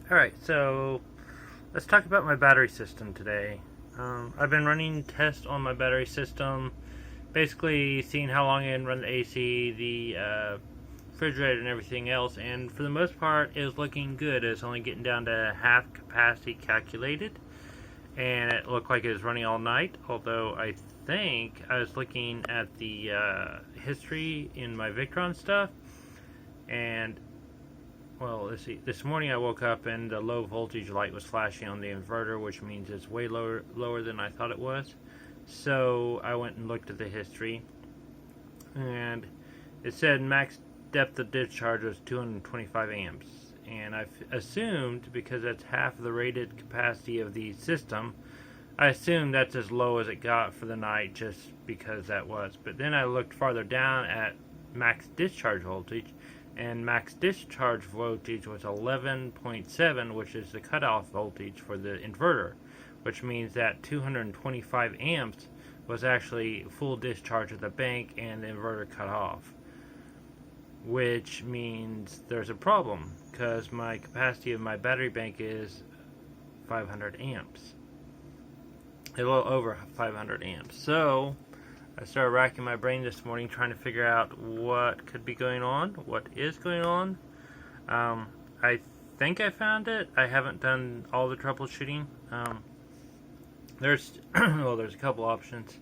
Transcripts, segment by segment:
Alright, so let's talk about my battery system today. I've been running tests on my battery system, basically seeing how long I can run the AC, the refrigerator, and everything else, and for the most part, it was looking good. It's only getting down to half capacity calculated, and it looked like it was running all night, although I think I was looking at the history in my Victron stuff, and well, let's see. This morning I woke up and the low voltage light was flashing on the inverter, which means it's way lower than I thought it was. So I went and looked at the history, and it said max depth of discharge was 225 amps. And I assumed, because that's half the rated capacity of the system, I assumed that's as low as it got for the night just because that was. But then I looked farther down at max discharge voltage, and max discharge voltage was 11.7, which is the cutoff voltage for the inverter, which means that 225 amps was actually full discharge of the bank and the inverter cut off, which means there's a problem because my capacity of my battery bank is 500 amps, a little over 500 amps. So I started racking my brain this morning trying to figure out what could be going on, what is going on. I think I found it. I haven't done all the troubleshooting. There's there's a couple options.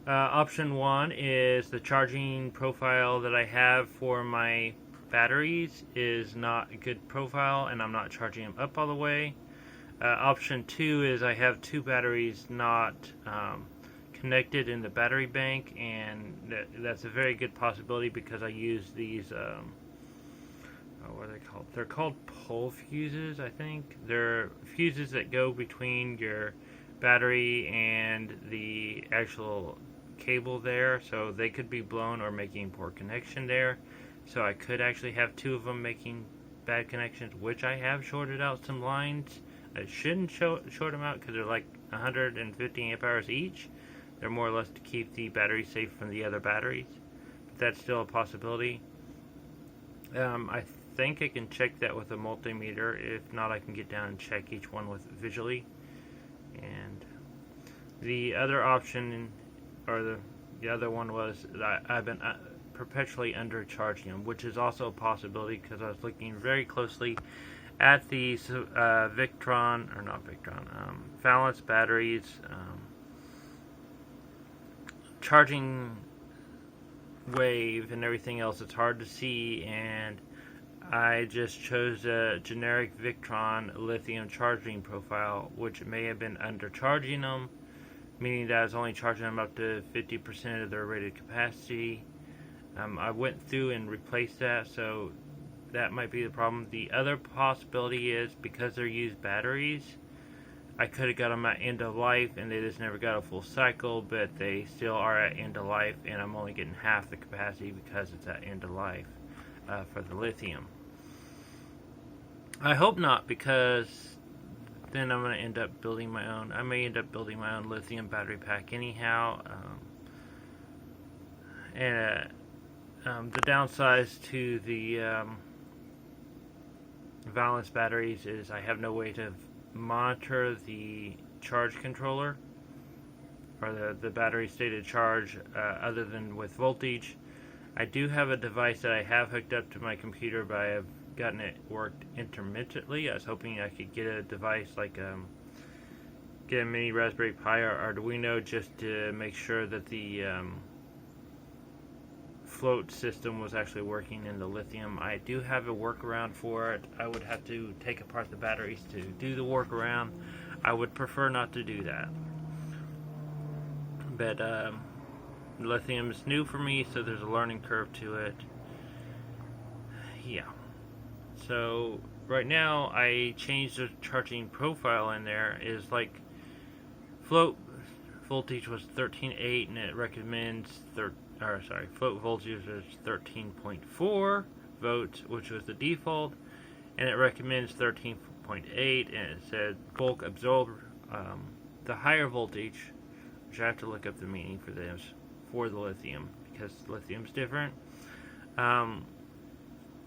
Option one is the charging profile that I have for my batteries is not a good profile, and I'm not charging them up all the way. Option two is I have two batteries not connected in the battery bank, and that's a very good possibility because I use these what are they called? They're called pole fuses, I think. They're fuses that go between your battery and the actual cable there, so they could be blown or making poor connection there. So I could actually have two of them making bad connections, which I have shorted out some lines. I shouldn't short them out because they're like 150 amp hours each. They're more or less to keep the battery safe from the other batteries. But that's still a possibility. I think I can check that with a multimeter. If not, I can get down and check each one with visually. And the other option, or the other one, was that I've been perpetually undercharging them, which is also a possibility because I was looking very closely at the Victron, or not Victron, Valence batteries. Charging wave and everything else, it's hard to see, and I just chose a generic Victron lithium charging profile, which may have been undercharging them, meaning that I was only charging them up to 50% of their rated capacity. I went through and replaced that, so that might be the problem. The other possibility is because they're used batteries, I could have got them at end of life and they just never got a full cycle, but they still are at end of life, and I'm only getting half the capacity because it's at end of life for the lithium. I hope not, because then I'm going to end up building my own. I may end up building my own lithium battery pack anyhow. And the downsides to the Valence batteries is I have no way to monitor the charge controller or the battery stated charge other than with voltage. I do have a device that I have hooked up to my computer, but I have gotten it worked intermittently. I was hoping I could get a device like get a mini Raspberry Pi or Arduino just to make sure that the float system was actually working in the lithium. I do have a workaround for it. I would have to take apart the batteries to do the workaround. I would prefer not to do that. But lithium is new for me, so there's a learning curve to it. Yeah. So right now I changed the charging profile in there. Is like float voltage was 13.8 and it recommends float voltage is 13.4 volts, which was the default, and it recommends 13.8, and it said bulk absorber, the higher voltage, which I have to look up the meaning for this, for the lithium, because lithium's different.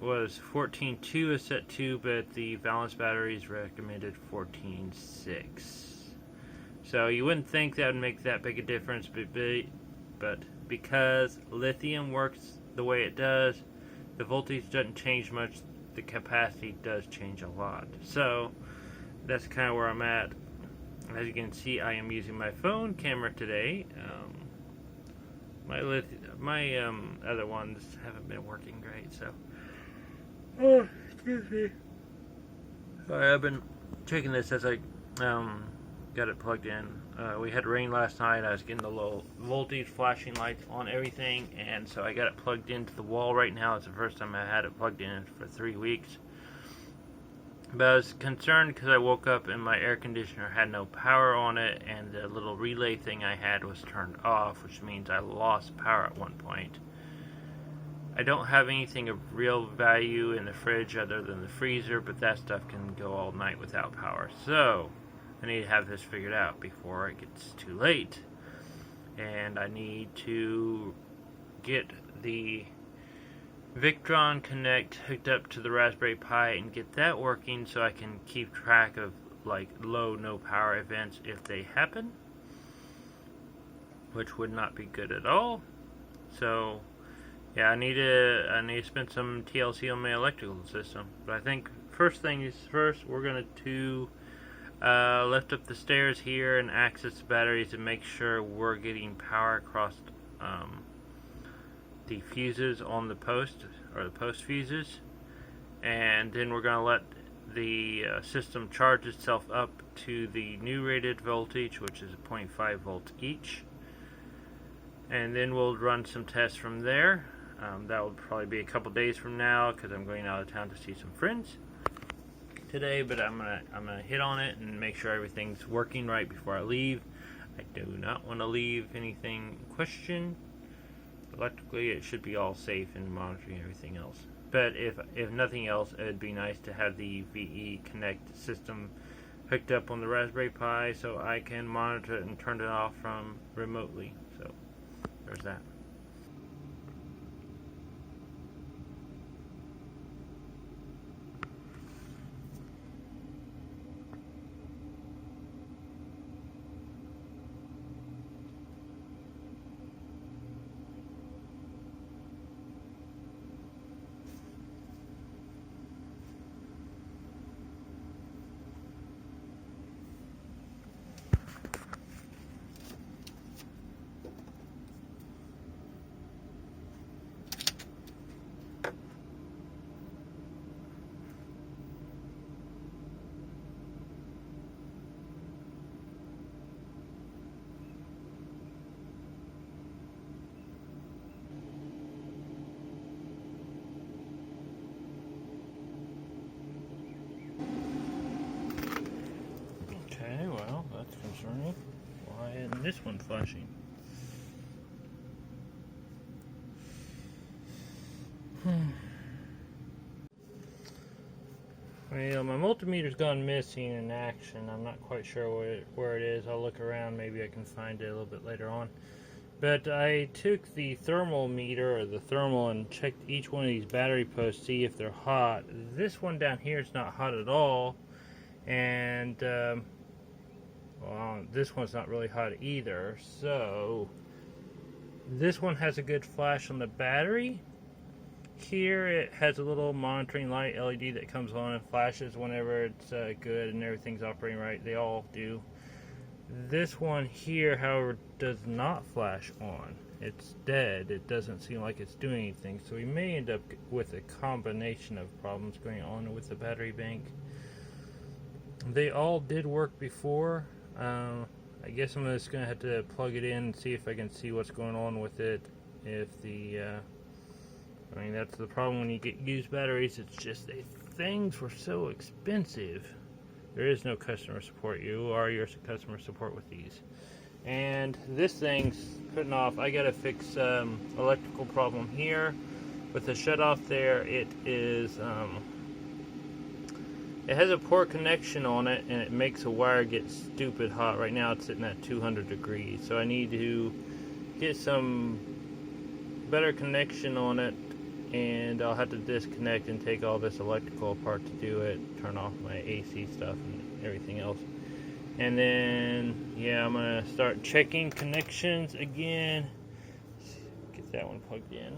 was 14.2 as set 2, but the Valence batteries recommended 14.6. So you wouldn't think that would make that big a difference, but because lithium works the way it does, the voltage doesn't change much, the capacity does change a lot. So that's kind of where I'm at. As you can see, I am using my phone camera today. My other ones haven't been working great, so. Oh, excuse me. Sorry, I've been checking this as I got it plugged in. We had rain last night. I was getting the low voltage flashing lights on everything, and so I got it plugged into the wall right now. It's the first time I had it plugged in for 3 weeks. But I was concerned because I woke up and my air conditioner had no power on it, and the little relay thing I had was turned off, which means I lost power at one point. I don't have anything of real value in the fridge other than the freezer, but that stuff can go all night without power. So I need to have this figured out before it gets too late. And I need to get the Victron Connect hooked up to the Raspberry Pi and get that working so I can keep track of like low no power events if they happen, which would not be good at all. So yeah, I need to spend some TLC on my electrical system. But I think first thing is first, we're going to lift up the stairs here and access the batteries and make sure we're getting power across the fuses on the post, or the post fuses, and then we're going to let the system charge itself up to the new rated voltage, which is 0.5 volts each, and then we'll run some tests from there. That will probably be a couple days from now because I'm going out of town to see some friends today, but I'm gonna hit on it and make sure everything's working right before I leave. I do not want to leave anything in question. Electrically, it should be all safe and monitoring everything else. But if nothing else, it'd be nice to have the VE Connect system hooked up on the Raspberry Pi so I can monitor it and turn it off from remotely. So there's that. Okay, well, that's concerning. Why isn't this one flashing? Well, my multimeter's gone missing in action. I'm not quite sure where it is. I'll look around. Maybe I can find it a little bit later on. But I took the thermal meter, or the thermal, and checked each one of these battery posts, see if they're hot. This one down here is not hot at all. And, well, this one's not really hot either. So, this one has a good flash on the battery. Here it has a little monitoring light LED that comes on and flashes whenever it's good and everything's operating right. They all do. This one here, however, does not flash on. It's dead. It doesn't seem like it's doing anything. So we may end up with a combination of problems going on with the battery bank. They all did work before. I guess I'm just going to have to plug it in and see if I can see what's going on with it. If the I mean, that's the problem when you get used batteries. It's just things were so expensive. There is no customer support. You are your customer support with these. And this thing's putting off. I gotta fix electrical problem here with the shutoff there. It is it has a poor connection on it, and it makes a wire get stupid hot. Right now it's sitting at 200 degrees, so I need to get some better connection on it and I'll have to disconnect and take all this electrical apart to do it, turn off my AC stuff and everything else. And then, yeah, I'm going to start checking connections again. Get that one plugged in.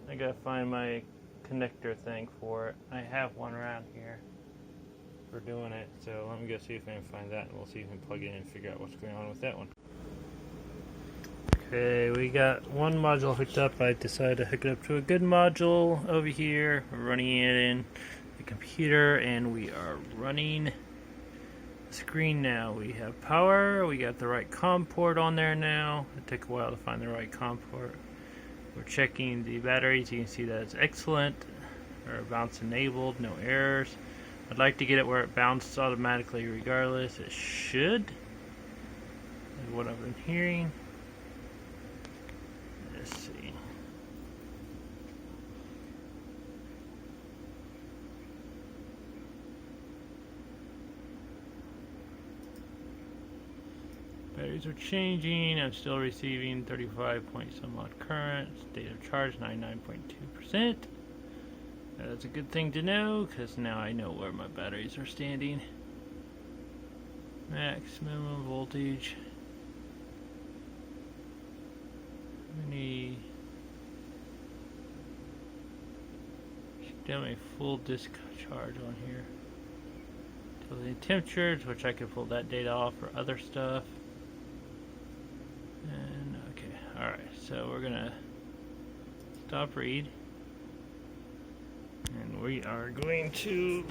I got to find my connector thing for it. I have one around here for doing it, so let me go see if I can find that, and we'll see if we can plug it in and figure out what's going on with that one. Okay, we got one module hooked up. I decided to hook it up to a good module over here. We're running it in the computer, and we are running screen now. We have power, we got the right COM port on there now. It took a while to find the right COM port. We're checking the batteries. You can see that it's excellent, or bounce enabled, no errors. I'd like to get it where it bounces automatically regardless. It should, is what I've been hearing. Let's see. Batteries are changing. I'm still receiving 35 point some odd current. State of charge 99.2%. That's a good thing to know, because now I know where my batteries are standing. Maximum voltage. Should have a full discharge on here. Tell the temperatures, which I could pull that data off for other stuff. And okay, alright, so we're gonna stop read, and we are going to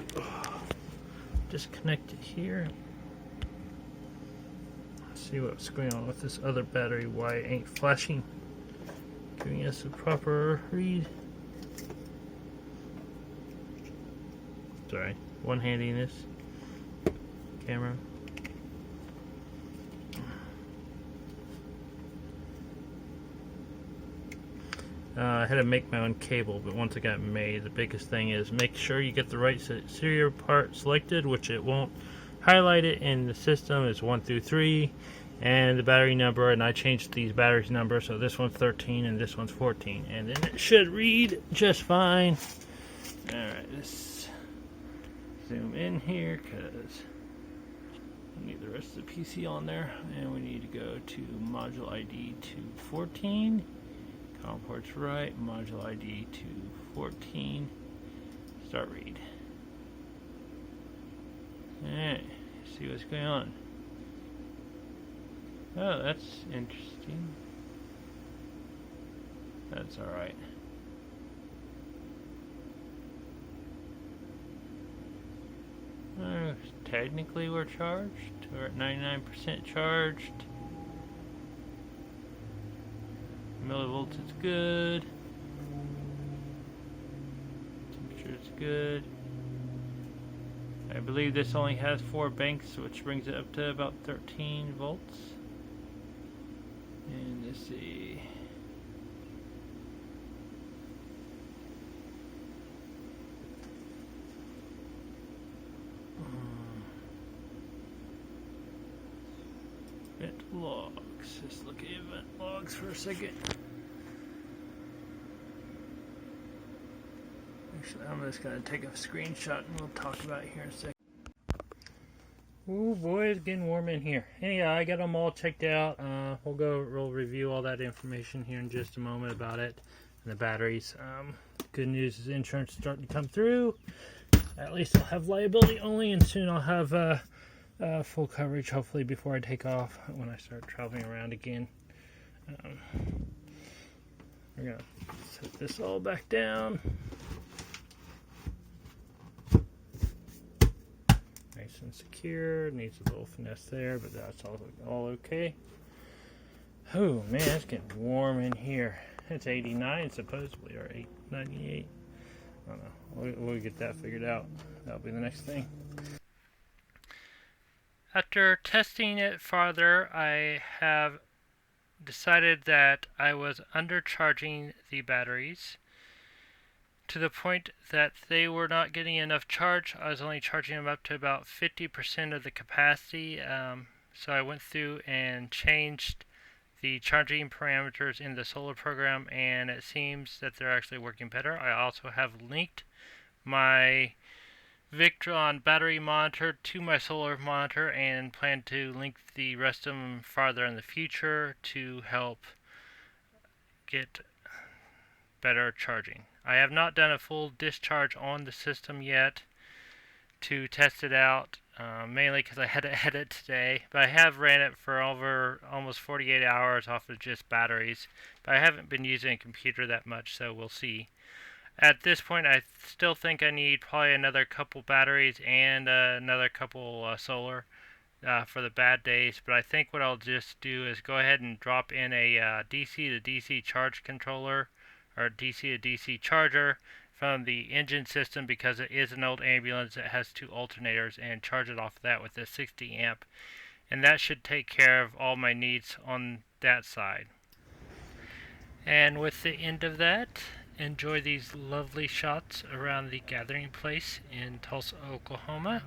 disconnect it here. See what's going on with this other battery, why it ain't flashing, giving us a proper read. Sorry, one-handing this camera. I had to make my own cable, but once it got made, the biggest thing is make sure you get the right serial part selected, which it won't highlight it in the system. It's 1 through 3, and the battery number, and I changed these batteries numbers, so this one's 13 and this one's 14, and then it should read just fine. Alright, let's zoom in here, because I need the rest of the PC on there, and we need to go to module ID 214. COM port's right, module ID 214, start read. Alright, see what's going on. Oh, that's interesting. That's alright. Technically we're charged. We're at 99% charged. Millivolts is good. Temperature is good. I believe this only has 4 banks, which brings it up to about 13 volts. And let's see. Event logs. Let's look at event logs for a second. Actually, I'm just going to take a screenshot and we'll talk about it here in a second. Oh boy, it's getting warm in here. Anyhow, I got them all checked out. We'll review all that information here in just a moment about it and the batteries. Good news is insurance is starting to come through. At least I'll have liability only, and soon I'll have full coverage, hopefully, before I take off when I start traveling around again. We're going to set this all back down. Nice and secure. Needs a little finesse there, but that's all okay. Oh man, it's getting warm in here. It's 89 supposedly, or 98. I don't know. We'll get that figured out. That'll be the next thing. After testing it farther, I have decided that I was undercharging the batteries to the point that they were not getting enough charge. I was only charging them up to about 50% of the capacity. So I went through and changed the charging parameters in the solar program, and it seems that they're actually working better. I also have linked my Victron battery monitor to my solar monitor and plan to link the rest of them farther in the future to help get better charging. I have not done a full discharge on the system yet to test it out, mainly because I had to edit today, but I have ran it for over almost 48 hours off of just batteries, but I haven't been using a computer that much, so we'll see. At this point, I still think I need probably another couple batteries and another couple solar for the bad days, but I think what I'll just do is go ahead and drop in a DC to DC charge controller or DC to DC charger from the engine system, because it is an old ambulance that has 2 alternators, and charge it off of that with a 60 amp, and that should take care of all my needs on that side. And with the end of that, enjoy these lovely shots around the gathering place in Tulsa, Oklahoma.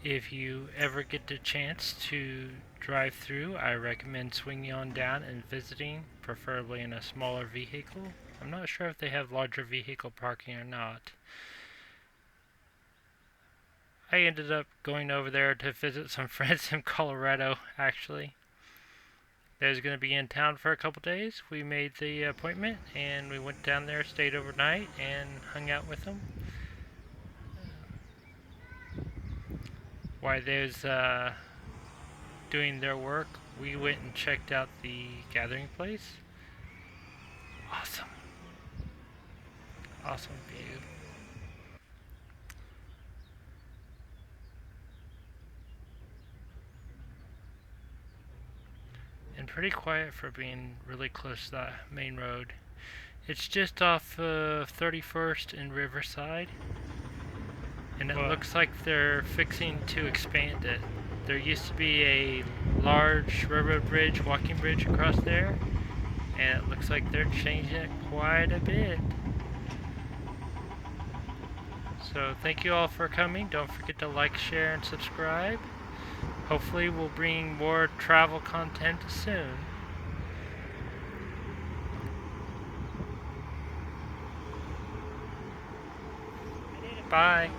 If you ever get the chance to drive through, I recommend swinging on down and visiting, preferably in a smaller vehicle. I'm not sure if they have larger vehicle parking or not. I ended up going over there to visit some friends in Colorado, actually. They was going to be in town for a couple days. We made the appointment and we went down there, stayed overnight, and hung out with them. While they was doing their work, we went and checked out the gathering place. Awesome. Awesome view. And pretty quiet for being really close to the main road. It's just off 31st and Riverside, and it looks like they're fixing to expand it. There used to be a large railroad bridge, walking bridge across there, and it looks like they're changing it quite a bit. So thank you all for coming. Don't forget to like, share, and subscribe. Hopefully we'll bring more travel content soon. Bye.